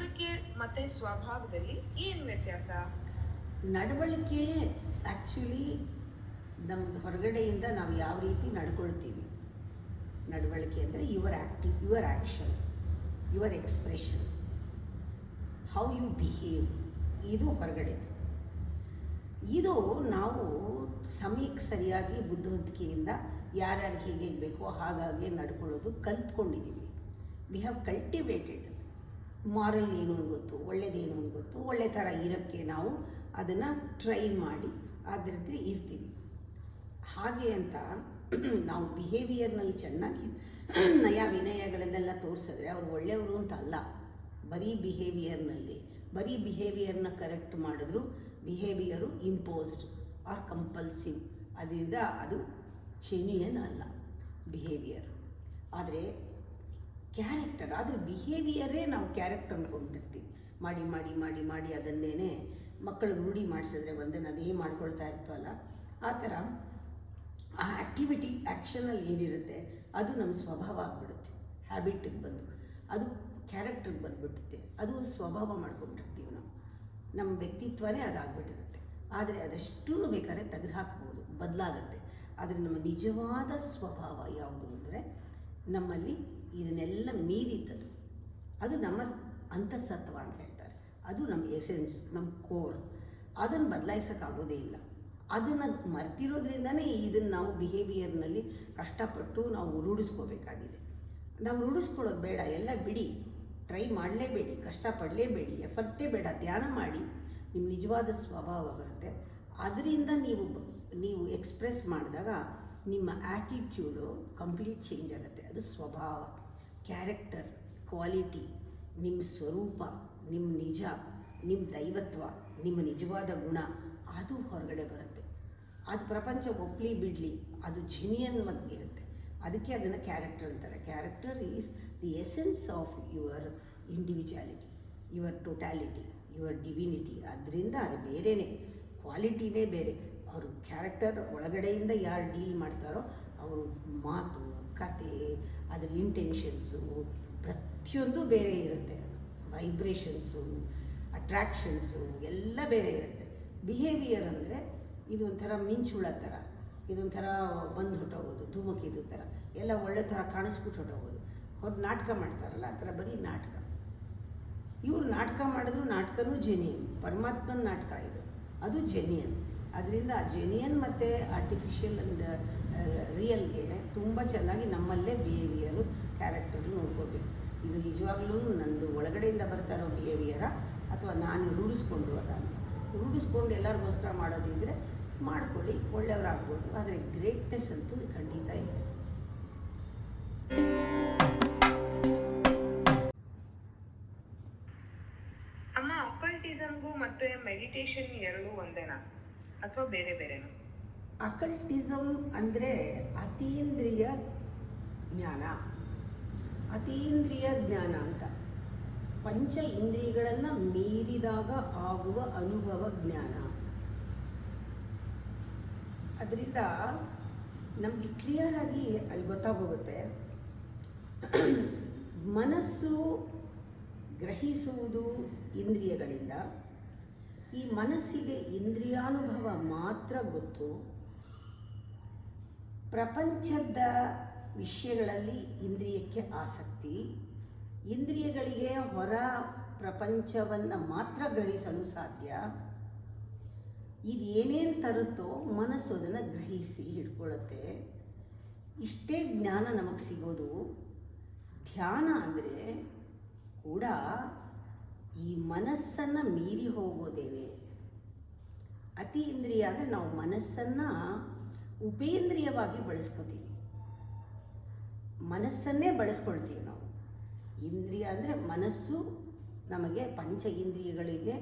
ನಡವಳಿಕೆ ಮತ್ತೆ ಸ್ವಭಾವದಲ್ಲಿ ಏನು ವ್ಯತ್ಯಾಸ? ನಡವಳಿಕೆ ಆ್ಯಕ್ಚುಲಿ ನಮ್ಮ ಹೊರಗಡೆಯಿಂದ ನಾವು ಯಾವ ರೀತಿ ನಡ್ಕೊಳ್ತೀವಿ, ನಡವಳಿಕೆ ಅಂದರೆ your action, your expression, how you behave, ಇದು ಹೊರಗಡೆ. ಇದು ನಾವು ಸಮಯಕ್ಕೆ ಸರಿಯಾಗಿ ಬುದ್ಧಿವಂತಿಕೆಯಿಂದ ಯಾರ್ಯಾರು ಹೇಗೆ ಬೇಕೋ ಹಾಗಾಗಿ ನಡ್ಕೊಳ್ಳೋದು ಕಲ್ತ್ಕೊಂಡಿದ್ದೀವಿ. We have cultivated. ಮಾರಲ್ ಏನು ಅಂತ ಗೊತ್ತು, ಒಳ್ಳೆಯದೇನು ಅಂತ ಗೊತ್ತು, ಒಳ್ಳೆ ಥರ ಇರೋಕ್ಕೆ ನಾವು ಅದನ್ನು ಟ್ರೈನ್ ಮಾಡಿ ಅದ್ರ ಜೊತೆ ಇರ್ತೀವಿ. ಹಾಗೆ ಅಂತ ನಾವು ಬಿಹೇವಿಯರ್ನಲ್ಲಿ ಚೆನ್ನಾಗಿ ನಯ ವಿನಯಗಳನ್ನೆಲ್ಲ ತೋರಿಸಿದ್ರೆ ಅವ್ರು ಒಳ್ಳೆಯವರು ಅಂತ ಅಲ್ಲ. ಬರೀ ಬಿಹೇವಿಯರ್ನ ಕರೆಕ್ಟ್ ಮಾಡಿದ್ರು ಬಿಹೇವಿಯರು ಇಂಪೋಸ್ಡ್ ಆರ್ ಕಂಪಲ್ಸಿವ್, ಅದರಿಂದ ಅದು ಜೆನ್ಯೂಯನ್ ಅಲ್ಲ ಬಿಹೇವಿಯರ್. ಆದರೆ ಕ್ಯಾರೆಕ್ಟರ್, ಆದರೆ ಬಿಹೇವಿಯರೇ ನಾವು ಕ್ಯಾರೆಕ್ಟರ್ ಅಂದ್ಕೊಂಡಿರ್ತೀವಿ. ಮಾಡಿ ಮಾಡಿ ಮಾಡಿ ಮಾಡಿ ಅದನ್ನೇ ಮಕ್ಕಳಿಗೆ ರೂಢಿ ಮಾಡಿಸಿದ್ರೆ ಒಂದನ್ನು ಅದೇ ಮಾಡ್ಕೊಳ್ತಾ ಇರ್ತವಲ್ಲ, ಆ ಥರ ಆ ಆ್ಯಕ್ಟಿವಿಟಿ ಆ್ಯಕ್ಷನಲ್ಲಿ ಏನಿರುತ್ತೆ ಅದು ನಮ್ಮ ಸ್ವಭಾವ ಆಗಿಬಿಡುತ್ತೆ. ಹ್ಯಾಬಿಟಿಗೆ ಬಂದು ಅದು ಕ್ಯಾರೆಕ್ಟ್ರಿಗೆ ಬಂದುಬಿಡುತ್ತೆ, ಅದು ಸ್ವಭಾವ ಮಾಡ್ಕೊಂಡಿರ್ತೀವಿ ನಾವು, ನಮ್ಮ ವ್ಯಕ್ತಿತ್ವನೇ ಅದಾಗ್ಬಿಟ್ಟಿರುತ್ತೆ. ಆದರೆ ಅದಷ್ಟು ಬೇಕಾದ್ರೆ ತೆಗೆದುಹಾಕ್ಬೋದು, ಬದಲಾಗುತ್ತೆ. ಆದರೆ ನಮ್ಮ ನಿಜವಾದ ಸ್ವಭಾವ ಯಾವುದು ಅಂದರೆ ನಮ್ಮಲ್ಲಿ ಇದನ್ನೆಲ್ಲ ಮೀರಿದ್ದದು, ಅದು ನಮ್ಮ ಅಂತಃಸತ್ವ ಅಂತ ಹೇಳ್ತಾರೆ. ಅದು ನಮ್ಮ ಎಸೆನ್ಸ್, ನಮ್ಮ ಕೋರ್. ಅದನ್ನು ಬದಲಾಯಿಸೋಕ್ಕಾಗೋದೇ ಇಲ್ಲ. ಅದನ್ನು ಮರ್ತಿರೋದ್ರಿಂದನೇ ಇದನ್ನು ನಾವು ಬಿಹೇವಿಯರ್ನಲ್ಲಿ ಕಷ್ಟಪಟ್ಟು ನಾವು ರೂಢಿಸ್ಕೋಬೇಕಾಗಿದೆ. ನಾವು ರೂಢಿಸ್ಕೊಳ್ಳೋದು ಬೇಡ, ಎಲ್ಲ ಬಿಡಿ, ಟ್ರೈ ಮಾಡಲೇಬೇಡಿ, ಕಷ್ಟಪಡಲೇಬೇಡಿ, ಎಫರ್ಟೇ ಬೇಡ, ಧ್ಯಾನ ಮಾಡಿ, ನಿಮ್ಮ ನಿಜವಾದ ಸ್ವಭಾವ ಬರುತ್ತೆ. ಅದರಿಂದ ನೀವು ಎಕ್ಸ್ಪ್ರೆಸ್ ಮಾಡಿದಾಗ ನಿಮ್ಮ ಆ್ಯಟಿಟ್ಯೂಡು ಕಂಪ್ಲೀಟ್ ಚೇಂಜ್ ಆಗುತ್ತೆ. ಅದು ಸ್ವಭಾವ, ಕ್ಯಾರೆಕ್ಟರ್, ಕ್ವಾಲಿಟಿ, ನಿಮ್ಮ ಸ್ವರೂಪ, ನಿಮ್ಮ ನಿಜ, ನಿಮ್ಮ ದೈವತ್ವ, ನಿಮ್ಮ ನಿಜವಾದ ಗುಣ, ಅದು ಹೊರಗಡೆ ಬರುತ್ತೆ. ಅದು ಪ್ರಪಂಚ ಒಪ್ಪಲಿ ಬಿಡಲಿ, ಅದು ಜೆನ್ಯೂನ್ ಇರುತ್ತೆ. ಅದಕ್ಕೆ ಅದನ್ನು ಕ್ಯಾರೆಕ್ಟರ್ ಅಂತಾರೆ. Character is the essence of your individuality, your totality, your divinity. ಅದರಿಂದ ಅದು ಬೇರೆಯೇ, ಕ್ವಾಲಿಟಿನೇ ಬೇರೆ. ಅವರು ಕ್ಯಾರೆಕ್ಟರ್ ಒಳಗಡೆಯಿಂದ ಯಾರು ಡೀಲ್ ಮಾಡ್ತಾರೋ ಅವರು ಮಾತು, ಕತೆ, ಅದರ ಇಂಟೆನ್ಷನ್ಸು ಪ್ರತಿಯೊಂದು ಬೇರೆ ಇರುತ್ತೆ. ವೈಬ್ರೇಷನ್ಸು, ಅಟ್ರ್ಯಾಕ್ಷನ್ಸು ಎಲ್ಲ ಬೇರೆ ಇರುತ್ತೆ. ಬಿಹೇವಿಯರ್ ಅಂದರೆ ಇದೊಂಥರ ಮಿಂಚುಳ ಥರ, ಇದೊಂಥರ ಬಂದು ಹೊಟ್ಟೋಗೋದು, ಧೂಮಕೇತು ಥರ, ಎಲ್ಲ ಒಳ್ಳೆ ಥರ ಕಾಣಿಸ್ಬಿಟ್ಟು ಹೊಟ್ಟೋಗೋದು. ಅವ್ರು ನಾಟಕ ಮಾಡ್ತಾರಲ್ಲ, ಆ ಥರ ಬರೀ ನಾಟಕ. ಇವ್ರು ನಾಟಕ ಮಾಡಿದ್ರು ನಾಟಕನೂ ಜೆನ್ಯೂನ್, ಪರಮಾತ್ಮನ ನಾಟಕ ಇದು, ಅದು ಜೆನ್ಯೂನ್. ಅದರಿಂದ ಜೆನ್ಯೂನ್ ಮತ್ತು ಆರ್ಟಿಫಿಷಿಯಲ್ ಆ್ಯಂಡ್ ರಿಯಲ್ಗೆ ತುಂಬ ಚೆನ್ನಾಗಿ ನಮ್ಮಲ್ಲೇ ಬಿಹೇವಿಯರು, ಕ್ಯಾರೆಕ್ಟರು ನೋಡ್ಕೋಬೇಕು. ಇದು ನಿಜವಾಗ್ಲೂ ನಂದು ಒಳಗಡೆಯಿಂದ ಬರ್ತಾ ಇರೋ ಬಿಹೇವಿಯರಾ ಅಥವಾ ನಾನು ರೂಢಿಸ್ಕೊಂಡಿರೋದ ಅಂತ. ರೂಢಿಸ್ಕೊಂಡು ಎಲ್ಲರಿಗೋಸ್ಕರ ಮಾಡೋದಿದ್ರೆ ಮಾಡ್ಕೊಳ್ಳಿ, ಒಳ್ಳೆಯವರಾಗ್ಬೋದು. ಆದರೆ ಗ್ರೇಟ್ನೆಸ್ ಅಂತೂ ಖಂಡಿತ ಇದೆ. ಅಮ್ಮ, ಅಕಲ್ಟಿಸಮ್ಗೂ ಮತ್ತು ಮೆಡಿಟೇಷನ್ ಎರಡೂ ಒಂದೇನಾ ಅಥವಾ ಬೇರೆ ಬೇರೆನಾ? ಅಕಲ್ಟಿಸಮ್ ಅಂದರೆ ಅತೀಂದ್ರಿಯ ಜ್ಞಾನ. ಅತೀಂದ್ರಿಯ ಜ್ಞಾನ ಅಂತ ಪಂಚ ಇಂದ್ರಿಯಗಳನ್ನು ಮೀರಿದಾಗ ಆಗುವ ಅನುಭವ ಜ್ಞಾನ. ಅದರಿಂದ ನಮಗೆ ಕ್ಲಿಯರಾಗಿ ಅಲ್ಲಿ ಗೊತ್ತಾಗೋಗುತ್ತೆ. ಮನಸ್ಸು ಗ್ರಹಿಸುವುದು ಇಂದ್ರಿಯಗಳಿಂದ. ಈ ಮನಸ್ಸಿಗೆ ಇಂದ್ರಿಯಾನುಭವ ಮಾತ್ರ ಗೊತ್ತು. ಪ್ರಪಂಚದ ವಿಷಯಗಳಲ್ಲಿ ಇಂದ್ರಿಯಕ್ಕೆ ಆಸಕ್ತಿ. ಇಂದ್ರಿಯಗಳಿಗೆ ಹೊರ ಪ್ರಪಂಚವನ್ನು ಮಾತ್ರ ಗ್ರಹಿಸಲು ಸಾಧ್ಯ. ಇದು ಏನೇನು ತರುತ್ತೋ ಮನಸ್ಸು ಅದನ್ನು ಗ್ರಹಿಸಿ ಹಿಡ್ಕೊಳ್ಳುತ್ತೆ. ಇಷ್ಟೇ ಜ್ಞಾನ ನಮಗೆ ಸಿಗೋದು. ಧ್ಯಾನ ಅಂದರೆ ಕೂಡ ಈ ಮನಸ್ಸನ್ನು ಮೀರಿ ಹೋಗೋದೇನೆ. ಅತಿ ಇಂದ್ರಿಯ ಅಂದರೆ ನಾವು ಮನಸ್ಸನ್ನು ಉಪೇಂದ್ರಿಯವಾಗಿ ಬಳಸ್ಕೋತೀವಿ, ಮನಸ್ಸನ್ನೇ ಬಳಸ್ಕೊಳ್ತೀವಿ ನಾವು. ಇಂದ್ರಿಯ ಅಂದರೆ ಮನಸ್ಸು ನಮಗೆ ಪಂಚ ಇಂದ್ರಿಯಗಳಿಗೆ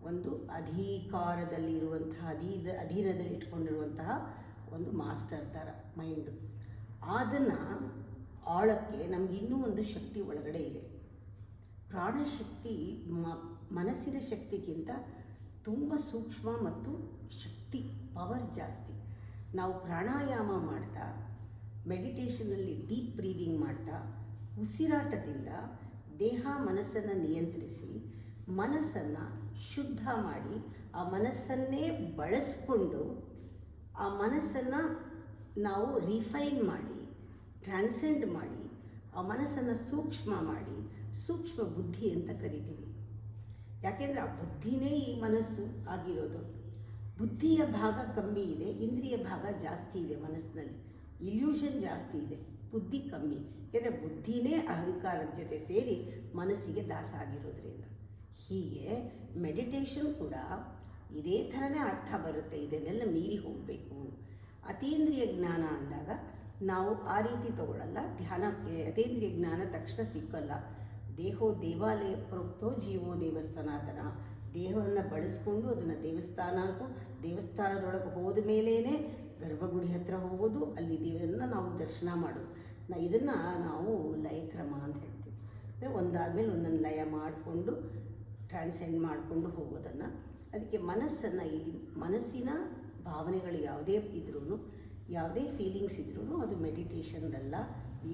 ಒಂದು ಅಧಿಕಾರದಲ್ಲಿರುವಂತಹ ಅಧೀನದಲ್ಲಿ ಇಟ್ಕೊಂಡಿರುವಂತಹ ಒಂದು ಮಾಸ್ಟರ್ ಥರ ಮೈಂಡು. ಅದನ್ನು ಆಳಕ್ಕೆ ನಮ್ಗೆ ಇನ್ನೂ ಒಂದು ಶಕ್ತಿ ಒಳಗಡೆ ಇದೆ. ಪ್ರಾಣಶಕ್ತಿ ಮನಸ್ಸಿನ ಶಕ್ತಿಗಿಂತ ತುಂಬ ಸೂಕ್ಷ್ಮ ಮತ್ತು ಶಕ್ತಿ, ಪವರ್ ಜಾಸ್ತಿ. ನಾವು ಪ್ರಾಣಾಯಾಮ ಮಾಡ್ತಾ, ಮೆಡಿಟೇಷನಲ್ಲಿ ಡೀಪ್ ಬ್ರೀದಿಂಗ್ ಮಾಡ್ತಾ, ಉಸಿರಾಟದಿಂದ ದೇಹ ಮನಸ್ಸನ್ನು ನಿಯಂತ್ರಿಸಿ ಮನಸ್ಸನ್ನು ಶುದ್ಧ ಮಾಡಿ ಆ ಮನಸ್ಸನ್ನೇ ಬಳಸ್ಕೊಂಡು ಆ ಮನಸ್ಸನ್ನು ನಾವು ರಿಫೈನ್ ಮಾಡಿ ಟ್ರಾನ್ಸೆಂಡ್ ಮಾಡಿ ಆ ಮನಸ್ಸನ್ನು ಸೂಕ್ಷ್ಮ ಮಾಡಿ ಸೂಕ್ಷ್ಮ ಬುದ್ಧಿ ಅಂತ ಕರಿತೀವಿ. ಯಾಕೆಂದರೆ ಆ ಬುದ್ಧಿನೇ ಈ ಮನಸ್ಸು ಆಗಿರೋದು. ಬುದ್ಧಿಯ ಭಾಗ ಕಮ್ಮಿ ಇದೆ, ಇಂದ್ರಿಯ ಭಾಗ ಜಾಸ್ತಿ ಇದೆ ಮನಸ್ಸಿನಲ್ಲಿ, ಇಲ್ಯೂಷನ್ ಜಾಸ್ತಿ ಇದೆ, ಬುದ್ಧಿ ಕಮ್ಮಿ. ಯಾಕೆಂದರೆ ಬುದ್ಧಿನೇ ಅಹಂಕಾರದ ಜೊತೆ ಸೇರಿ ಮನಸ್ಸಿಗೆ ದಾಸ ಆಗಿರೋದ್ರಿಂದ. ಹೀಗೆ ಮೆಡಿಟೇಷನ್ ಕೂಡ ಇದೇ ಥರನೇ ಅರ್ಥ ಬರುತ್ತೆ. ಇದನ್ನೆಲ್ಲ ಮೀರಿ ಹೋಗಬೇಕು. ಅತೀಂದ್ರಿಯ ಜ್ಞಾನ ಅಂದಾಗ ನಾವು ಆ ರೀತಿ ತಗೊಳ್ಳಲ್ಲ. ಧ್ಯಾನಕ್ಕೆ ಅತೀಂದ್ರಿಯ ಜ್ಞಾನ ತಕ್ಷಣ ಸಿಕ್ಕಲ್ಲ. ದೇಹೋ ದೇವಾಲಯ ಪ್ರೋಕ್ತೋ ಜೀವೋ ದೇವ ಸನಾತನ. ದೇಹವನ್ನು ಬಳಸ್ಕೊಂಡು ಅದನ್ನು ದೇವಸ್ಥಾನದೊಳಗೆ ಹೋದ ಮೇಲೇ ಗರ್ಭಗುಡಿ ಹತ್ರ ಹೋಗೋದು, ಅಲ್ಲಿ ದೇವರನ್ನು ನಾವು ದರ್ಶನ ಮಾಡೋದು. ಇದನ್ನು ನಾವು ಲಯಕ್ರಮ ಅಂತ ಹೇಳ್ತೀವಿ. ಅಂದರೆ ಒಂದಾದಮೇಲೆ ಒಂದೊಂದು ಲಯ ಮಾಡಿಕೊಂಡು ಟ್ರಾನ್ಸೆಂಡ್ ಮಾಡಿಕೊಂಡು ಹೋಗೋದನ್ನು. ಅದಕ್ಕೆ ಮನಸ್ಸನ್ನು ಇಲ್ಲಿ ಮನಸ್ಸಿನ ಭಾವನೆಗಳು ಯಾವುದೇ ಇದ್ರೂ, ಯಾವುದೇ ಫೀಲಿಂಗ್ಸ್ ಇದ್ರೂ ಅದು ಮೆಡಿಟೇಷನ್ದಲ್ಲ,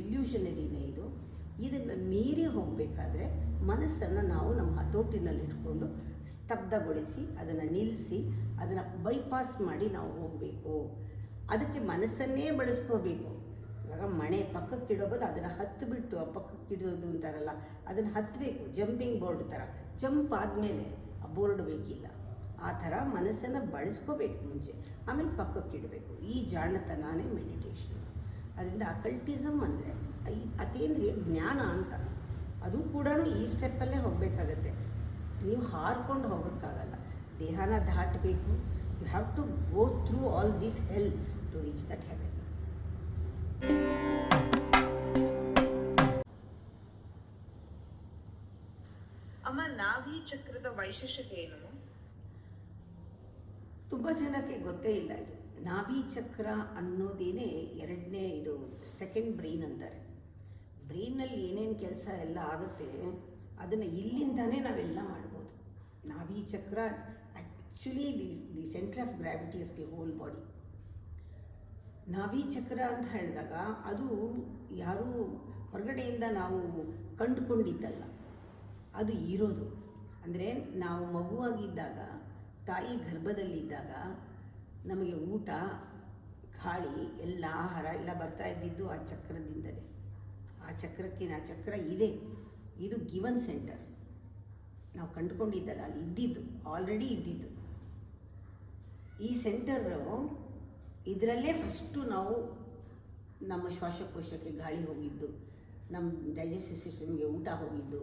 ಇಲ್ಯೂಷನರಿನೇ ಇದು. ಇದನ್ನು ಮೀರಿ ಹೋಗಬೇಕಾದ್ರೆ ಮನಸ್ಸನ್ನು ನಾವು ನಮ್ಮ ಹತೋಟಿನಲ್ಲಿಟ್ಕೊಂಡು ಸ್ತಬ್ಧಗೊಳಿಸಿ ಅದನ್ನು ನಿಲ್ಲಿಸಿ ಅದನ್ನು ಬೈಪಾಸ್ ಮಾಡಿ ನಾವು ಹೋಗಬೇಕು. ಅದಕ್ಕೆ ಮನಸ್ಸನ್ನೇ ಬಳಸ್ಕೋಬೇಕು. ಇವಾಗ ಮಣೆ ಪಕ್ಕಕ್ಕಿಡೋಬೋದು, ಅದನ್ನು ಹತ್ತಿಬಿಟ್ಟು ಆ ಪಕ್ಕಕ್ಕಿಡೋದು ಅಂತಾರಲ್ಲ, ಅದನ್ನು ಹತ್ತಬೇಕು. ಜಂಪಿಂಗ್ ಬೋರ್ಡ್ ಥರ ಜಂಪ್ ಆದಮೇಲೆ ಆ ಬೋರ್ಡ್ ಬೇಕಿಲ್ಲ. ಆ ಥರ ಮನಸ್ಸನ್ನು ಬಳಸ್ಕೋಬೇಕು ಮುಂಚೆ, ಆಮೇಲೆ ಪಕ್ಕಕ್ಕಿಡಬೇಕು. ಈ ಜಾಣತನನೇ ಮೆಡಿಟೇಷನ್. ಅದರಿಂದ ಅಕಲ್ಟಿಸಮ್ ಅಂದರೆ ಅತೀಂದ್ರಿಯ ಜ್ಞಾನ ಅಂತ. ಅದು ಕೂಡ ಈ ಸ್ಟೆಪ್ಪಲ್ಲೇ ಹೋಗಬೇಕಾಗತ್ತೆ. ನೀವು ಹಾರ್ಕೊಂಡು ಹೋಗೋಕ್ಕಾಗಲ್ಲ. ದೇಹನ ದಾಟಬೇಕು. You have to go through all this hell to reach that heaven. ಅಮ್ಮ, ನಾಭಿ ಚಕ್ರದ ವೈಶಿಷ್ಟ್ಯತೆ ಏನು? ತುಂಬ ಜನಕ್ಕೆ ಗೊತ್ತೇ ಇಲ್ಲ ಇದು. ನಾಭಿ ಚಕ್ರ ಅನ್ನೋದೇನೆ ಎರಡನೇ, ಇದು ಸೆಕೆಂಡ್ ಬ್ರೈನ್ ಅಂತಾರೆ. ಬ್ರೈನಲ್ಲಿ ಏನೇನು ಕೆಲಸ ಎಲ್ಲ ಆಗುತ್ತೆ ಅದನ್ನು ಇಲ್ಲಿಂದಾನೇ ನಾವೆಲ್ಲ ಮಾಡ್ಬೋದು. ನಾಭಿ ಚಕ್ರ actually the centre of gravity of the whole body. ನಾಭಿ ಚಕ್ರ ಅಂತ ಹೇಳಿದಾಗ ಅದು ಯಾರೂ ಹೊರಗಡೆಯಿಂದ ನಾವು ಕಂಡುಕೊಂಡಿದ್ದಲ್ಲ, ಅದು ಇರೋದು. ಅಂದರೆ ನಾವು ಮಗುವಾಗಿದ್ದಾಗ, ತಾಯಿ ಗರ್ಭದಲ್ಲಿದ್ದಾಗ ನಮಗೆ ಊಟ, ಗಾಳಿ, ಎಲ್ಲ ಆಹಾರ ಎಲ್ಲ ಬರ್ತಾ ಇದ್ದಿದ್ದು ಆ ಚಕ್ರದಿಂದಲೇ. ಆ ಚಕ್ರ ಇದೆ. ಇದು ಗಿವನ್ ಸೆಂಟರ್. ನಾವು ಕಂಡುಕೊಂಡಿದ್ದಲ್ಲ, ಅಲ್ಲಿ ಇದ್ದಿದ್ದು, ಆಲ್ರೆಡಿ ಇದ್ದಿದ್ದು. ಈ ಸೆಂಟರು ಇದರಲ್ಲೇ ಫಸ್ಟು ನಾವು ನಮ್ಮ ಶ್ವಾಸಕೋಶಕ್ಕೆ ಗಾಳಿ ಹೋಗಿದ್ದು, ನಮ್ಮ ಡೈಜೆಸ್ಟಿವ್ ಸಿಸ್ಟಮ್ಗೆ ಊಟ ಹೋಗಿದ್ದು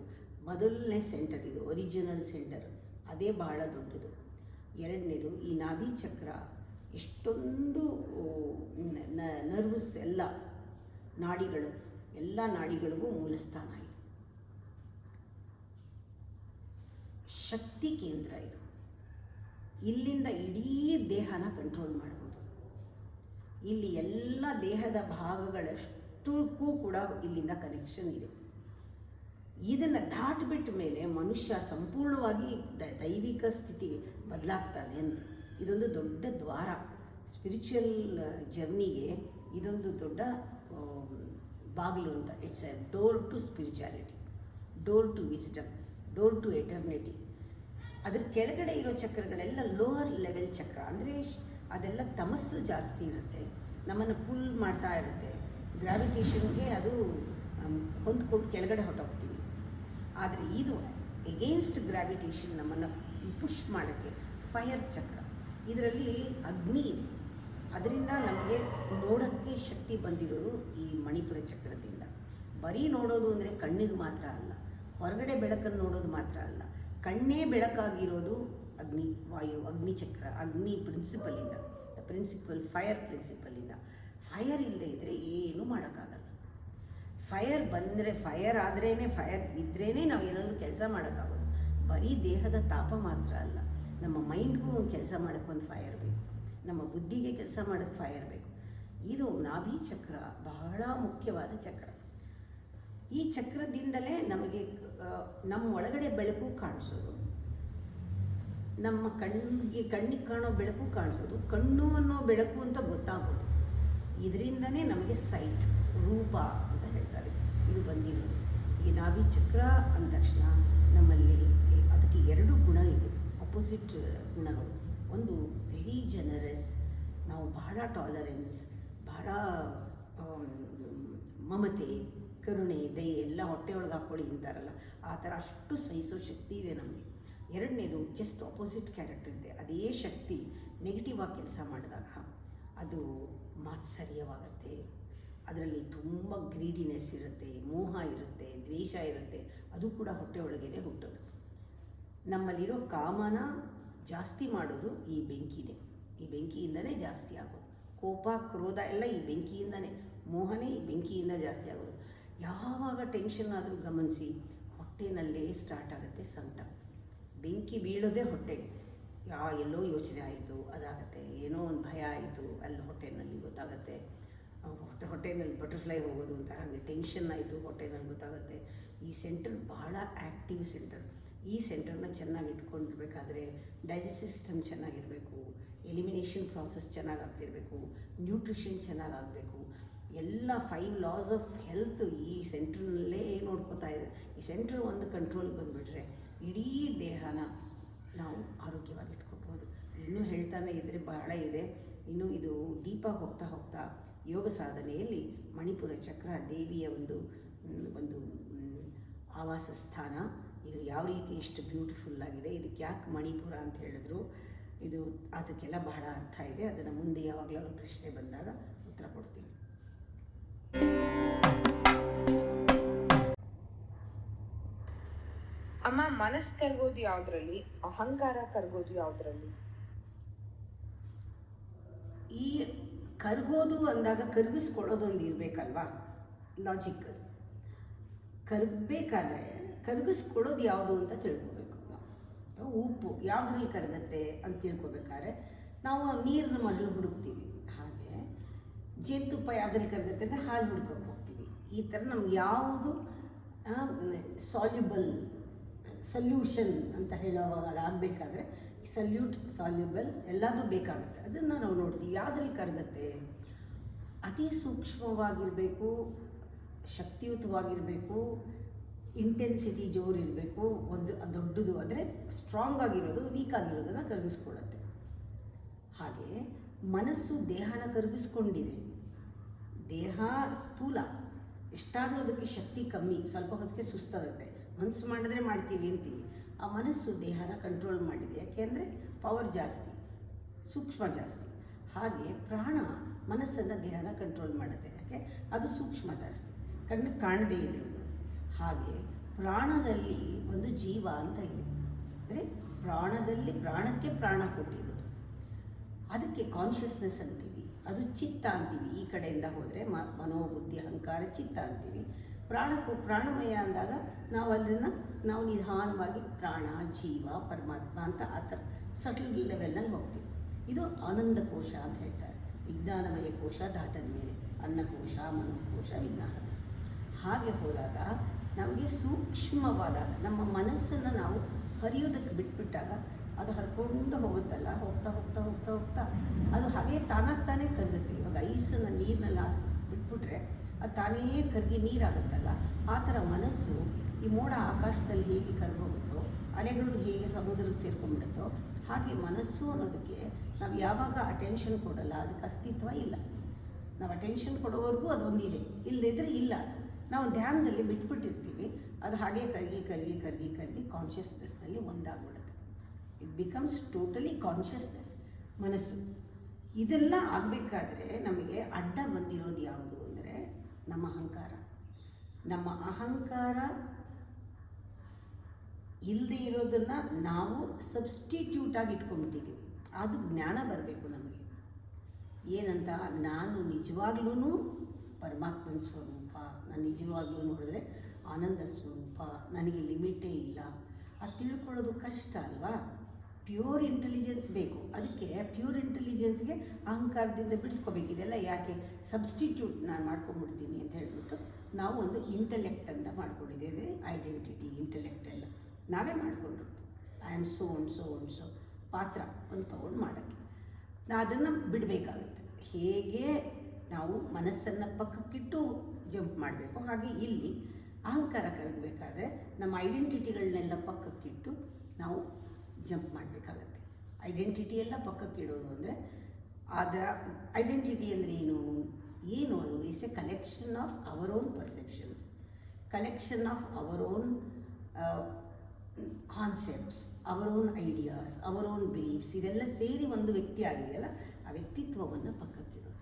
ಮೊದಲನೇ ಸೆಂಟರ್. ಇದು ಒರಿಜಿನಲ್ ಸೆಂಟರ್. ಅದೇ ಬಹಳ ದೊಡ್ಡದು. ಎರಡನೇದು ಈ ನಾಭಿ ಚಕ್ರ ಎಷ್ಟೊಂದು ನರ್ವ್ಸ್, ಎಲ್ಲ ನಾಡಿಗಳು, ಎಲ್ಲ ನಾಡಿಗಳಿಗೂ ಮೂಲಸ್ಥಾನ ಇದು. ಶಕ್ತಿ ಕೇಂದ್ರ ಇದು. ಇಲ್ಲಿಂದ ಇಡೀ ದೇಹನ ಕಂಟ್ರೋಲ್ ಮಾಡ್ಬೋದು. ಇಲ್ಲಿ ಎಲ್ಲ ದೇಹದ ಭಾಗಗಳಷ್ಟಕ್ಕೂ ಕೂಡ ಇಲ್ಲಿಂದ ಕನೆಕ್ಷನ್ ಇದೆ. ಇದನ್ನು ದಾಟಿಬಿಟ್ಟ ಮೇಲೆ ಮನುಷ್ಯ ಸಂಪೂರ್ಣವಾಗಿ ದೈವಿಕ ಸ್ಥಿತಿಗೆ ಬದಲಾಗ್ತಾನೆ ಅಂತ. ಇದೊಂದು ದೊಡ್ಡ ದ್ವಾರ. ಸ್ಪಿರಿಚುವಲ್ ಜರ್ನಿಗೆ ಇದೊಂದು ದೊಡ್ಡ ಬಾಗಿಲು ಅಂತ. It's a door to spirituality, door to wisdom, door to eternity. ಅದ್ರ ಕೆಳಗಡೆ ಇರೋ ಚಕ್ರಗಳೆಲ್ಲ ಲೋವರ್ ಲೆವೆಲ್ ಚಕ್ರ. ಅಂದರೆ ಅದೆಲ್ಲ ತಮಸ್ಸು ಜಾಸ್ತಿ ಇರುತ್ತೆ, ನಮ್ಮನ್ನು ಪುಲ್ ಮಾಡ್ತಾ ಇರುತ್ತೆ. ಗ್ರಾವಿಟೇಷನ್ಗೆ ಅದು ಹೊಂದ್ಕೊಂಡು ಕೆಳಗಡೆ ಹೊರಟೋಗ್ತೀವಿ. ಆದರೆ ಇದು ಎಗೇನ್ಸ್ಟ್ ಗ್ರಾವಿಟೇಷನ್ ನಮ್ಮನ್ನು ಪುಷ್ ಮಾಡೋಕ್ಕೆ ಫೈರ್ ಚಕ್ರ. ಇದರಲ್ಲಿ ಅಗ್ನಿ ಇದೆ. ಅದರಿಂದ ನಮಗೆ ನೋಡೋಕ್ಕೆ ಶಕ್ತಿ ಬಂದಿರೋದು ಈ ಮಣಿಪುರ ಚಕ್ರದಿಂದ. ಬರೀ ನೋಡೋದು ಅಂದರೆ ಕಣ್ಣಿಗೆ ಮಾತ್ರ ಅಲ್ಲ, ಹೊರಗಡೆ ಬೆಳಕನ್ನು ನೋಡೋದು ಮಾತ್ರ ಅಲ್ಲ, ಕಣ್ಣೇ ಬೆಳಕಾಗಿರೋದು ಅಗ್ನಿ, ವಾಯು, ಅಗ್ನಿ ಚಕ್ರ, ಅಗ್ನಿ ಪ್ರಿನ್ಸಿಪಲಿಂದ, ಪ್ರಿನ್ಸಿಪಲ್ ಫೈರ್ ಪ್ರಿನ್ಸಿಪಲಿಂದ. ಫೈರ್ ಇಲ್ಲದೆ ಇದ್ದರೆ ಏನೂ ಮಾಡೋಕ್ಕಾಗಲ್ಲ. ಫೈರ್ ಬಂದರೆ, ಫೈರ್ ಆದ್ರೇ, ಫೈರ್ ಇದ್ರೇ ನಾವು ಏನಾದರೂ ಕೆಲಸ ಮಾಡೋಕ್ಕಾಗೋದು. ಬರೀ ದೇಹದ ತಾಪ ಮಾತ್ರ ಅಲ್ಲ, ನಮ್ಮ ಮೈಂಡ್ಗೂ ಒಂದು ಕೆಲಸ ಮಾಡೋಕ್ಕೆ ಒಂದು ಫೈರ್ ಬೇಕು, ನಮ್ಮ ಬುದ್ಧಿಗೆ ಕೆಲಸ ಮಾಡೋಕ್ಕೆ ಫೈರ್ ಬೇಕು. ಇದು ನಾಭಿ ಚಕ್ರ ಬಹಳ ಮುಖ್ಯವಾದ ಚಕ್ರ. ಈ ಚಕ್ರದಿಂದಲೇ ನಮಗೆ ನಮ್ಮ ಒಳಗಡೆ ಬೆಳಕು ಕಾಣಿಸೋದು, ನಮ್ಮ ಕಣ್ಣಿಗೆ ಕಾಣೋ ಬೆಳಕು ಕಾಣಿಸೋದು, ಕಣ್ಣು ಅನ್ನೋ ಬೆಳಕು ಅಂತ ಗೊತ್ತಾಗೋದು. ಇದರಿಂದನೇ ನಮಗೆ ಸೈಟ್, ರೂಪ ಅಂತ ಹೇಳ್ತಾರೆ, ಇದು ಬಂದಿರೋದು. ಈ ನಾಭಿ ಚಕ್ರ ಅಂದ ತಕ್ಷಣ ನಮ್ಮಲ್ಲಿ ಅದಕ್ಕೆ ಎರಡು ಗುಣ ಇದೆ, ಅಪೋಸಿಟ್ ಗುಣಗಳು. ಒಂದು ವೆರಿ ಜನರಸ್, ನಾವು ಬಹಳ ಟಾಲರೆನ್ಸ್, ಬಹಳ ಮಮತೆ, ಕರುಣೆ, ದಯೆ ಎಲ್ಲ ಹೊಟ್ಟೆಯೊಳಗೆ ಹಾಕ್ಕೊಳ್ಳಿ ಅಂತಾರಲ್ಲ, ಆ ಥರ ಅಷ್ಟು ಸಹಿಸೋ ಶಕ್ತಿ ಇದೆ ನಮಗೆ. ಎರಡನೇದು ಜಸ್ಟ್ ಆಪೋಸಿಟ್ ಕ್ಯಾರೆಕ್ಟರ್ ಇದೆ. ಅದೇ ಶಕ್ತಿ ನೆಗೆಟಿವ್ ಆಗಿ ಕೆಲಸ ಮಾಡಿದಾಗ ಅದು ಮಾತ್ಸರ್ಯವಾಗುತ್ತೆ, ಅದರಲ್ಲಿ ತುಂಬ ಗ್ರೀಡಿನೆಸ್ ಇರುತ್ತೆ, ಮೋಹ ಇರುತ್ತೆ, ದ್ವೇಷ ಇರುತ್ತೆ, ಅದು ಕೂಡ ಹೊಟ್ಟೆ ಒಳಗೇ ಹುಟ್ಟೋದು. ನಮ್ಮಲ್ಲಿರೋ ಕಾಮನ ಜಾಸ್ತಿ ಮಾಡೋದು ಈ ಬೆಂಕಿನೇ, ಈ ಬೆಂಕಿಯಿಂದನೇ ಜಾಸ್ತಿ ಆಗೋದು. ಕೋಪ, ಕ್ರೋಧ ಎಲ್ಲ ಈ ಬೆಂಕಿಯಿಂದನೇ, ಮೋಹನೇ ಈ ಬೆಂಕಿಯಿಂದ ಜಾಸ್ತಿ ಆಗೋದು. ಯಾವಾಗ ಟೆನ್ಷನ್ ಆದರೂ ಗಮನಿಸಿ, ಹೊಟ್ಟೆನಲ್ಲೇ ಸ್ಟಾರ್ಟ್ ಆಗುತ್ತೆ ಸಂಕಟ. ಬೆಂಕಿ ಬೀಳೋದೇ ಹೊಟ್ಟೆಗೆ. ಎಲ್ಲೋ ಯೋಚನೆ ಆಯಿತು ಅದಾಗತ್ತೆ, ಏನೋ ಒಂದು ಭಯ ಆಯಿತು ಅಲ್ಲಿ ಹೊಟ್ಟೆನಲ್ಲಿ ಗೊತ್ತಾಗುತ್ತೆ, ಹೊಟ್ಟೆನಲ್ಲಿ ಬಟರ್ಫ್ಲೈ ಹೋಗೋದು ಅಂತ. ಹಾಗೆ ಟೆನ್ಷನ್ ಆಯಿತು ಹೊಟ್ಟೆನಲ್ಲಿ ಗೊತ್ತಾಗುತ್ತೆ. ಈ ಸೆಂಟರ್ ಬಹಳ ಆ್ಯಕ್ಟಿವ್ ಸೆಂಟರ್. ಈ ಸೆಂಟರ್ನ ಚೆನ್ನಾಗಿ ಇಟ್ಕೊಂಡಿರ್ಬೇಕಾದ್ರೆ ಡೈಜೆಸ್ಟಿವ್ ಸಿಸ್ಟಮ್ ಚೆನ್ನಾಗಿರಬೇಕು, ಎಲಿಮಿನೇಷನ್ ಪ್ರಾಸೆಸ್ ಚೆನ್ನಾಗಾಗ್ತಿರಬೇಕು, ನ್ಯೂಟ್ರಿಷನ್ ಚೆನ್ನಾಗಾಗಬೇಕು. ಎಲ್ಲ 5 laws ಆಫ್ ಹೆಲ್ತ್ ಈ ಸೆಂಟ್ರ್ನಲ್ಲೇ ನೋಡ್ಕೋತಾ ಇದೆ. ಈ ಸೆಂಟ್ರ್ ಒಂದು ಕಂಟ್ರೋಲ್ ಬಂದುಬಿಟ್ರೆ ಇಡೀ ದೇಹನ ನಾವು ಆರೋಗ್ಯವಾಗಿ ಇಟ್ಕೊಳ್ಬೋದು. ಇನ್ನೂ ಹೇಳ್ತಾನೆ ಇದ್ದರೆ ಬಹಳ ಇದೆ. ಇನ್ನು ಇದು ಡೀಪಾಗಿ ಹೋಗ್ತಾ ಹೋಗ್ತಾ ಯೋಗ ಸಾಧನೆಯಲ್ಲಿ ಮಣಿಪುರ ಚಕ್ರ ದೇವಿಯ ಒಂದು ಆವಾಸ ಸ್ಥಾನ. ಇದು ಯಾವ ರೀತಿ ಎಷ್ಟು ಬ್ಯೂಟಿಫುಲ್ ಆಗಿದೆ, ಇದಕ್ಕೆ ಯಾಕೆ ಮಣಿಪುರ ಅಂತ ಹೇಳಿದ್ರು, ಇದು ಅದಕ್ಕೆಲ್ಲ ಬಹಳ ಅರ್ಥ ಇದೆ. ಅದನ್ನು ಮುಂದೆ ಯಾವಾಗಲಾದ್ರೂ ಪ್ರಶ್ನೆ ಬಂದಾಗ ಉತ್ತರ ಕೊಡ್ತೀನಿ. ಅಮ್ಮ, ಮನಸ್ಸು ಕರಗೋದು ಯಾವುದ್ರಲ್ಲಿ, ಅಹಂಕಾರ ಕರಗೋದು ಯಾವುದ್ರಲ್ಲಿ? ಈ ಕರಗೋದು ಅಂದಾಗ ಕರಗಿಸ್ಕೊಳ್ಳೋದೊಂದು ಇರಬೇಕಲ್ವಾ, ಲಾಜಿಕ್. ಕರಗಬೇಕಾದ್ರೆ ಕರಗಿಸ್ಕೊಳ್ಳೋದು ಯಾವುದು ಅಂತ ತಿಳ್ಕೊಬೇಕು ನಾವು. ಉಪ್ಪು ಯಾವುದ್ರಲ್ಲಿ ಕರಗತ್ತೆ ಅಂತ ತಿಳ್ಕೊಬೇಕಾದ್ರೆ ನಾವು ನೀರನ್ನ ಮೊದಲು ಹುಡುಕ್ತೀವಿ. ಹಾಗೆ ಜೇನುತುಪ್ಪ ಯಾವುದ್ರಲ್ಲಿ ಕರಗತ್ತೆ ಅಂದರೆ ಹಾಲು ಹುಡ್ಕೋಕ್ಕೆ ಹೋಗ್ತೀವಿ. ಈ ಥರ ನಮ್ಗೆ ಯಾವುದು ಸಲ್ಯೂಷನ್ ಅಂತ ಹೇಳೋವಾಗ ಅದಾಗಬೇಕಾದ್ರೆ ಸಾಲ್ಯುಬಲ್ ಎಲ್ಲದೂ ಬೇಕಾಗುತ್ತೆ. ಅದನ್ನು ನಾವು ನೋಡ್ತೀವಿ. ಯಾವುದ್ರಲ್ಲಿ ಕರಗತ್ತೆ, ಅತಿ ಸೂಕ್ಷ್ಮವಾಗಿರಬೇಕು, ಶಕ್ತಿಯುತವಾಗಿರಬೇಕು, ಇಂಟೆನ್ಸಿಟಿ ಜೋರಿರಬೇಕು. ಒಂದು ದೊಡ್ಡದು ಅಂದರೆ ಸ್ಟ್ರಾಂಗ್ ಆಗಿರೋದು ವೀಕ್ ಆಗಿರೋದನ್ನು ಕರಗಿಸ್ಕೊಳ್ಳುತ್ತೆ. ಹಾಗೆ ಮನಸ್ಸು ದೇಹನ ಕರಗಿಸ್ಕೊಂಡಿದೆ. ದೇಹ ಸ್ಥೂಲ, ಎಷ್ಟಾದರೂ ಅದಕ್ಕೆ ಶಕ್ತಿ ಕಮ್ಮಿ, ಸ್ವಲ್ಪ ಹೊತ್ತಿಗೆ ಸುಸ್ತಾಗುತ್ತೆ. ಮನಸ್ಸು ಮಾಡಿದ್ರೆ ಮಾಡ್ತೀವಿ ಅಂತೀವಿ. ಆ ಮನಸ್ಸು ದೇಹನ ಕಂಟ್ರೋಲ್ ಮಾಡಿದೆ. ಯಾಕೆಂದರೆ ಪವರ್ ಜಾಸ್ತಿ, ಸೂಕ್ಷ್ಮ ಜಾಸ್ತಿ. ಹಾಗೆ ಪ್ರಾಣ ಮನಸ್ಸನ್ನು ದೇಹನ ಕಂಟ್ರೋಲ್ ಮಾಡುತ್ತೆ. ಯಾಕೆ ಅದು ಸೂಕ್ಷ್ಮ ಜಾಸ್ತಿ, ಕಣ್ಣು ಕಾಣದೇ ಇದ್ರು. ಹಾಗೆ ಪ್ರಾಣದಲ್ಲಿ ಒಂದು ಜೀವ ಅಂತ ಇದೆ. ಅಂದರೆ ಪ್ರಾಣಕ್ಕೆ ಪ್ರಾಣ ಕೊಟ್ಟಿರೋದು, ಅದಕ್ಕೆ ಕಾನ್ಷಿಯಸ್ನೆಸ್ ಅಂತೀವಿ. ಅದು ಚಿತ್ತ ಅಂತೀವಿ. ಈ ಕಡೆಯಿಂದ ಹೋದರೆ ಮನೋಬುದ್ಧಿ ಅಹಂಕಾರ ಚಿತ್ತ ಅಂತೀವಿ. ಪ್ರಾಣಮಯ ಅಂದಾಗ ನಾವು ನಿಧಾನವಾಗಿ ಪ್ರಾಣ, ಜೀವ, ಪರಮಾತ್ಮ ಅಂತ ಆ ಥರ ಸಟಲ್ ಲೆವೆಲ್ನಲ್ಲಿ ಹೋಗ್ತೀವಿ. ಇದು ಆನಂದ ಕೋಶ ಅಂತ ಹೇಳ್ತಾರೆ. ವಿಜ್ಞಾನಮಯ ಕೋಶ ದಾಟದ ಮೇಲೆ ಅನ್ನಕೋಶ, ಮನೋಕೋಶ, ವಿಜ್ಞಾನ. ಹಾಗೆ ಹೋದಾಗ ನಮಗೆ ಸೂಕ್ಷ್ಮವಾದಾಗ ನಮ್ಮ ಮನಸ್ಸನ್ನು ನಾವು ಹರಿಯೋದಕ್ಕೆ ಬಿಟ್ಬಿಟ್ಟಾಗ ಅದು ಹರ್ಕೊಂಡು ಹೋಗುತ್ತಲ್ಲ, ಹೋಗ್ತಾ ಹೋಗ್ತಾ ಹೋಗ್ತಾ ಹೋಗ್ತಾ ಅದು ಹಾಗೆ ತಾನಾಗ್ತಾನೇ ಕರಗುತ್ತೆ. ಇವಾಗ ಐಸನ್ನು ನೀರಿನಲ್ಲಿ ಬಿಟ್ಬಿಟ್ರೆ ಅದು ತಾನೇ ಕರಗಿ ನೀರಾಗುತ್ತಲ್ಲ, ಆ ಥರ ಮನಸ್ಸು ಈ ಮೋಡ ಆಕಾಶದಲ್ಲಿ ಹೇಗೆ ಕರಗೋಗುತ್ತೋ, ಅಲೆಗಳು ಹೇಗೆ ಸಮುದ್ರಕ್ಕೆ ಸೇರ್ಕೊಂಡ್ಬಿಡುತ್ತೋ, ಹಾಗೆ ಮನಸ್ಸು ಅನ್ನೋದಕ್ಕೆ ನಾವು ಯಾವಾಗ ಅಟೆನ್ಷನ್ ಕೊಡಲ್ಲ ಅದಕ್ಕೆ ಅಸ್ತಿತ್ವ ಇಲ್ಲ. ನಾವು ಅಟೆನ್ಷನ್ ಕೊಡೋವರೆಗೂ ಅದೊಂದಿದೆ, ಇಲ್ಲದಿದ್ದರೆ ಇಲ್ಲ. ಅದು ನಾವು ಧ್ಯಾನದಲ್ಲಿ ಬಿಟ್ಬಿಟ್ಟಿರ್ತೀವಿ, ಅದು ಹಾಗೆ ಕರಗಿ ಕರಗಿ ಕರಗಿ ಕರಗಿ ಕಾನ್ಷಿಯಸ್ನೆಸ್ನಲ್ಲಿ ಒಂದಾಗ್ಬಿಡುತ್ತೆ. ಇಟ್ ಬಿಕಮ್ಸ್ ಟೋಟಲಿ ಕಾನ್ಷಿಯಸ್ನೆಸ್ ಮನಸ್ಸು. ಇದೆಲ್ಲ ಆಗಬೇಕಾದ್ರೆ ನಮಗೆ ಅಡ್ಡ ಬಂದಿರೋದು ಯಾವುದು ಅಂದರೆ ನಮ್ಮ ಅಹಂಕಾರ. ನಮ್ಮ ಅಹಂಕಾರ ಇಲ್ಲದೆ ಇರೋದನ್ನು ನಾವು ಸಬ್ಸ್ಟಿಟ್ಯೂಟಾಗಿ ಇಟ್ಕೊಂಡ್ಬಿಟ್ಟಿದ್ದೀವಿ. ಅದು ಜ್ಞಾನ ಬರಬೇಕು ನಮಗೆ. ಏನಂತ, ನಾನು ನಿಜವಾಗ್ಲೂ ಪರಮಾತ್ಮನ ಸ್ವರೂಪ, ನಾನು ನಿಜವಾಗ್ಲೂ ನೋಡಿದ್ರೆ ಆನಂದ ಸ್ವರೂಪ, ನನಗೆ ಲಿಮಿಟೇ ಇಲ್ಲ. ಅದು ತಿಳ್ಕೊಳ್ಳೋದು ಕಷ್ಟ ಅಲ್ವಾ. ಪ್ಯೂರ್ ಇಂಟೆಲಿಜೆನ್ಸ್ ಬೇಕು. ಅದಕ್ಕೆ ಪ್ಯೂರ್ ಇಂಟೆಲಿಜೆನ್ಸ್ಗೆ ಅಹಂಕಾರದಿಂದ ಬಿಡಿಸ್ಕೋಬೇಕು. ಇದೆಲ್ಲ ಯಾಕೆ ಸಬ್ಸ್ಟಿಟ್ಯೂಟ್ ನಾನು ಮಾಡ್ಕೊಂಡ್ಬಿಡ್ತೀನಿ ಅಂತ ಹೇಳ್ಬಿಟ್ಟು ನಾವು ಒಂದು ಇಂಟೆಲೆಕ್ಟ್ ಅಂತ ಮಾಡ್ಕೊಂಡಿದ್ದೇವೆ. ಐಡೆಂಟಿಟಿ, ಇಂಟೆಲೆಕ್ಟ್ ಎಲ್ಲ ನಾವೇ ಮಾಡಿಕೊಂಡ್ರು. ಐ ಆಮ್ ಸೋ ಪಾತ್ರ ಒಂದು ತೊಗೊಂಡು ಮಾಡೋಕ್ಕೆ ನಾವು ಅದನ್ನು ಬಿಡಬೇಕಾಗುತ್ತೆ. ಹೇಗೆ ನಾವು ಮನಸ್ಸನ್ನು ಪಕ್ಕಕ್ಕಿಟ್ಟು ಜಂಪ್ ಮಾಡಬೇಕು, ಹಾಗೆ ಇಲ್ಲಿ ಅಹಂಕಾರ ಕರಗಬೇಕಾದ್ರೆ ನಮ್ಮ ಐಡೆಂಟಿಟಿಗಳನ್ನೆಲ್ಲ ಪಕ್ಕಕ್ಕಿಟ್ಟು ನಾವು ಜಂಪ್ ಮಾಡಬೇಕಾಗತ್ತೆ. ಐಡೆಂಟಿಟಿ ಎಲ್ಲ ಪಕ್ಕಕ್ಕಿಡೋದು ಅಂದರೆ ಅದರ ಐಡೆಂಟಿಟಿ ಅಂದರೆ ಏನು ಅದು is A collection of our own perceptions, collection of our own concepts, our own ideas, our own beliefs, ಇದೆಲ್ಲ ಸೇರಿ ಒಂದು ವ್ಯಕ್ತಿ ಆಗಿದೆಯಲ್ಲ, ಆ ವ್ಯಕ್ತಿತ್ವವನ್ನು ಪಕ್ಕಕ್ಕಿಡೋದು.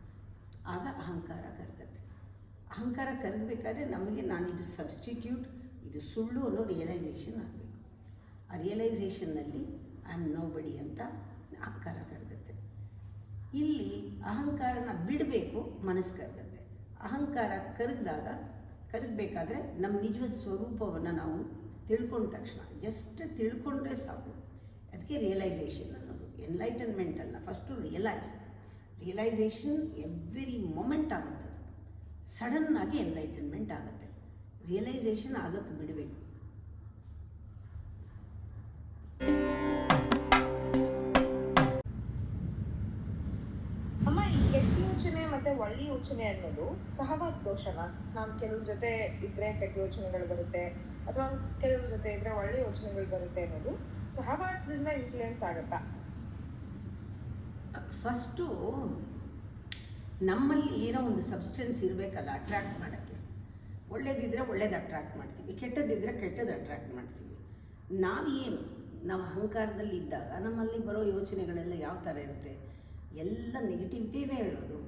ಆಗ ಅಹಂಕಾರ ಕರಗತ್ತೆ. ಅಹಂಕಾರ ಕರಗಬೇಕಾದ್ರೆ ನಮಗೆ ನಾನಿದು ಸಬ್ಸ್ಟಿಟ್ಯೂಟ್, ಇದು ಸುಳ್ಳು ಅನ್ನೋ ರಿಯಲೈಸೇಷನ್ ಆಗಬೇಕು. ಆ ರಿಯಲೈಸೇಷನ್ನಲ್ಲಿ ಐ ಆಮ್ ನೋ ಬಡಿ ಅಂತ ಅಹಂಕಾರ ಕರಗತ್ತೆ. ಇಲ್ಲಿ ಅಹಂಕಾರನ ಬಿಡಬೇಕು, ಮನಸ್ಸು ಕರಗತ್ತೆ. ಅಹಂಕಾರ ಕರಗಬೇಕಾದ್ರೆ ನಮ್ಮ ನಿಜವಾದ ಸ್ವರೂಪವನ್ನು ನಾವು ತಿಳ್ಕೊಂಡ ತಕ್ಷಣ, ಜಸ್ಟ್ ತಿಳ್ಕೊಂಡ್ರೆ ಸಾಕು. ಅದಕ್ಕೆ ರಿಯಲೈಸೇಷನ್ ಅನ್ನೋದು. ಎನ್ಲೈಟನ್ಮೆಂಟ್ ಅಲ್ಲ, ಫಸ್ಟು ರಿಯಲೈಸೇಷನ್ ಎವ್ರಿ ಮೊಮೆಂಟ್ ಆಗುತ್ತೆ. ಸಡನ್ನಾಗಿ ಎನ್ಲೈಟನ್ಮೆಂಟ್ ಆಗುತ್ತೆ. ರಿಯಲೈಸೇಷನ್ ಆಗೋಕ್ಕೆ ಬಿಡಬೇಕು. ಅಮ್ಮ, ಈ ಕೆಟ್ಟ ಯೋಚನೆ ಮತ್ತು ಒಳ್ಳೆ ಯೋಚನೆ ಅನ್ನೋದು ಸಹವಾಸ ದೋಷನ? ನಾವು ಕೆಲವ್ರ ಜೊತೆ ಇದ್ದರೆ ಕೆಟ್ಟ ಯೋಚನೆಗಳು ಬರುತ್ತೆ, ಅಥವಾ ಕೆಲವ್ರ ಜೊತೆ ಇದ್ದರೆ ಒಳ್ಳೆ ಯೋಚನೆಗಳು ಬರುತ್ತೆ ಅನ್ನೋದು ಸಹವಾಸದಿಂದ ಇನ್ಫ್ಲೂಯೆನ್ಸ್ ಆಗುತ್ತಾ? ಫಸ್ಟು ನಮ್ಮಲ್ಲಿ ಏನೋ ಒಂದು ಸಬ್ಸ್ಟೆನ್ಸ್ ಇರಬೇಕಲ್ಲ ಅಟ್ರ್ಯಾಕ್ಟ್ ಮಾಡೋಕ್ಕೆ. ಒಳ್ಳೇದಿದ್ದರೆ ಒಳ್ಳೇದು ಅಟ್ರ್ಯಾಕ್ಟ್ ಮಾಡ್ತೀವಿ, ಕೆಟ್ಟದ್ದಿದ್ದರೆ ಕೆಟ್ಟದ್ದು ಅಟ್ರ್ಯಾಕ್ಟ್ ಮಾಡ್ತೀವಿ. ನಾವು ಅಹಂಕಾರದಲ್ಲಿ ಇದ್ದಾಗ ನಮ್ಮಲ್ಲಿ ಬರೋ ಯೋಚನೆಗಳೆಲ್ಲ ಯಾವ ಥರ ಇರುತ್ತೆ? ಎಲ್ಲ ನೆಗೆಟಿವಿಟಿನೇ ಇರೋದು.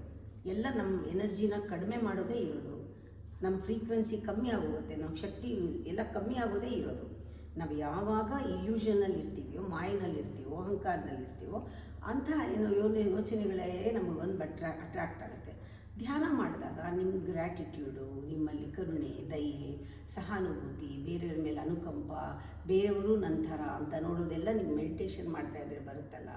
ಎಲ್ಲ ನಮ್ಮ ಎನರ್ಜಿನ ಕಡಿಮೆ ಮಾಡೋದೇ ಇರೋದು. ನಮ್ಮ ಫ್ರೀಕ್ವೆನ್ಸಿ ಕಮ್ಮಿ ಆಗೋಗುತ್ತೆ, ನಮ್ಮ ಶಕ್ತಿ ಎಲ್ಲ ಕಮ್ಮಿ ಆಗೋದೇ ಇರೋದು. ನಾವು ಯಾವಾಗ ಇಲ್ಯೂಷನಲ್ಲಿ ಇರ್ತೀವೋ, ಮಾಯಿನಲ್ಲಿ ಇರ್ತೀವೋ, ಅಹಂಕಾರದಲ್ಲಿ ಇರ್ತೀವೋ, ಅಂಥ ಯೋಚನೆಗಳೇ ನಮಗೆ ಒಂದು ಅಟ್ರ್ಯಾಕ್ಟ್ ಆಗುತ್ತೆ. ಧ್ಯಾನ ಮಾಡಿದಾಗ ನಿಮ್ಮ ಗ್ರ್ಯಾಟಿಟ್ಯೂಡು, ನಿಮ್ಮಲ್ಲಿ ಕರುಣೆ, ದಯೆ, ಸಹಾನುಭೂತಿ, ಬೇರೆಯವ್ರ ಮೇಲೆ ಅನುಕಂಪ, ಬೇರೆಯವರು ನಂತರ ಅಂತ ನೋಡೋದೆಲ್ಲ ನಿಮ್ಮ ಮೆಡಿಟೇಷನ್ ಮಾಡ್ತಾಯಿದ್ರೆ ಬರುತ್ತಲ್ಲ,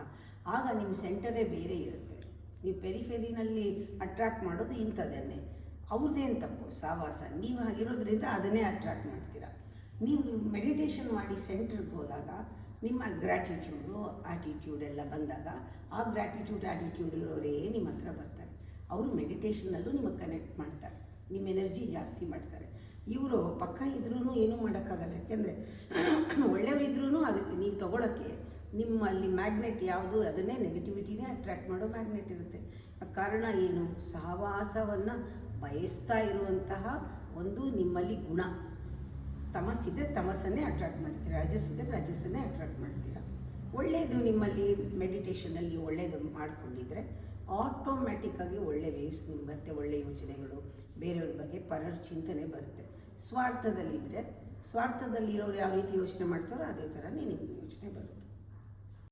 ಆಗ ನಿಮ್ಮ ಸೆಂಟರೇ ಬೇರೆ ಇರುತ್ತೆ. ನೀವು ಪೆರಿಫೆರಿನಲ್ಲಿ ಅಟ್ರ್ಯಾಕ್ಟ್ ಮಾಡೋದು ಇಂಥದ್ದನ್ನೇ. ಅವ್ರದ್ದೇನು ತಪ್ಪು? ಸಹವಾಸ ನೀವು ಆಗಿರೋದ್ರಿಂದ ಅದನ್ನೇ ಅಟ್ರ್ಯಾಕ್ಟ್ ಮಾಡ್ತೀರಾ. ನೀವು ಮೆಡಿಟೇಷನ್ ಮಾಡಿ ಸೆಂಟ್ರಿಗೆ ಹೋದಾಗ ನಿಮ್ಮ ಗ್ರ್ಯಾಟಿಟ್ಯೂಡು, ಆ್ಯಟಿಟ್ಯೂಡ್ ಎಲ್ಲ ಬಂದಾಗ ಆ ಗ್ರ್ಯಾಟಿಟ್ಯೂಡ್, ಆ್ಯಟಿಟ್ಯೂಡ್ ಇರೋರೇ ನಿಮ್ಮ ಹತ್ರ ಬರ್ತಾರೆ. ಅವರು ಮೆಡಿಟೇಷನ್ನಲ್ಲೂ ನಿಮಗೆ ಕನೆಕ್ಟ್ ಮಾಡ್ತಾರೆ, ನಿಮ್ಮ ಎನರ್ಜಿ ಜಾಸ್ತಿ ಮಾಡ್ತಾರೆ. ಇವರು ಪಕ್ಕ ಇದ್ರೂ ಏನೂ ಮಾಡೋಕ್ಕಾಗಲ್ಲ. ಯಾಕೆಂದರೆ ಒಳ್ಳೆಯವರಿದ್ರೂ ಅದಕ್ಕೆ ನೀವು ತೊಗೊಳಕ್ಕೆ ನಿಮ್ಮಲ್ಲಿ ಮ್ಯಾಗ್ನೆಟ್ ಯಾವುದು, ಅದನ್ನೇ ನೆಗೆಟಿವಿಟಿನೇ ಅಟ್ರ್ಯಾಕ್ಟ್ ಮಾಡೋ ಮ್ಯಾಗ್ನೆಟ್ ಇರುತ್ತೆ. ಕಾರಣ ಏನು? ಸಹವಾಸವನ್ನು ಬಯಸ್ತಾ ಇರುವಂತಹ ಒಂದು ನಿಮ್ಮಲ್ಲಿ ಗುಣ. ತಮಸ್ಸಿದೆ, ತಮಸ್ಸನ್ನೇ ಅಟ್ರ್ಯಾಕ್ಟ್ ಮಾಡ್ತೀರಾ. ರಜಸ್ಸಿದೆ, ರಜಸ್ಸನ್ನೇ ಅಟ್ರ್ಯಾಕ್ಟ್ ಮಾಡ್ತೀರಾ. ಒಳ್ಳೆಯದು ನಿಮ್ಮಲ್ಲಿ ಮೆಡಿಟೇಷನಲ್ಲಿ ಒಳ್ಳೆಯದು ಮಾಡಿಕೊಂಡಿದ್ರೆ ಆಟೋಮ್ಯಾಟಿಕ್ಕಾಗಿ ಒಳ್ಳೆ ವೇವ್ಸ್ ನಿಮ್ಗೆ ಬರುತ್ತೆ, ಒಳ್ಳೆ ಯೋಚನೆಗಳು, ಬೇರೆಯವ್ರ ಬಗ್ಗೆ ಪರರ ಚಿಂತನೆ ಬರುತ್ತೆ. ಸ್ವಾರ್ಥದಲ್ಲಿರೋರು ಯಾವ ರೀತಿ ಯೋಚನೆ ಮಾಡ್ತಾರೋ ಅದೇ ಥರನೇ ನಿಮಗೆ ಯೋಚನೆ ಬರುತ್ತೆ.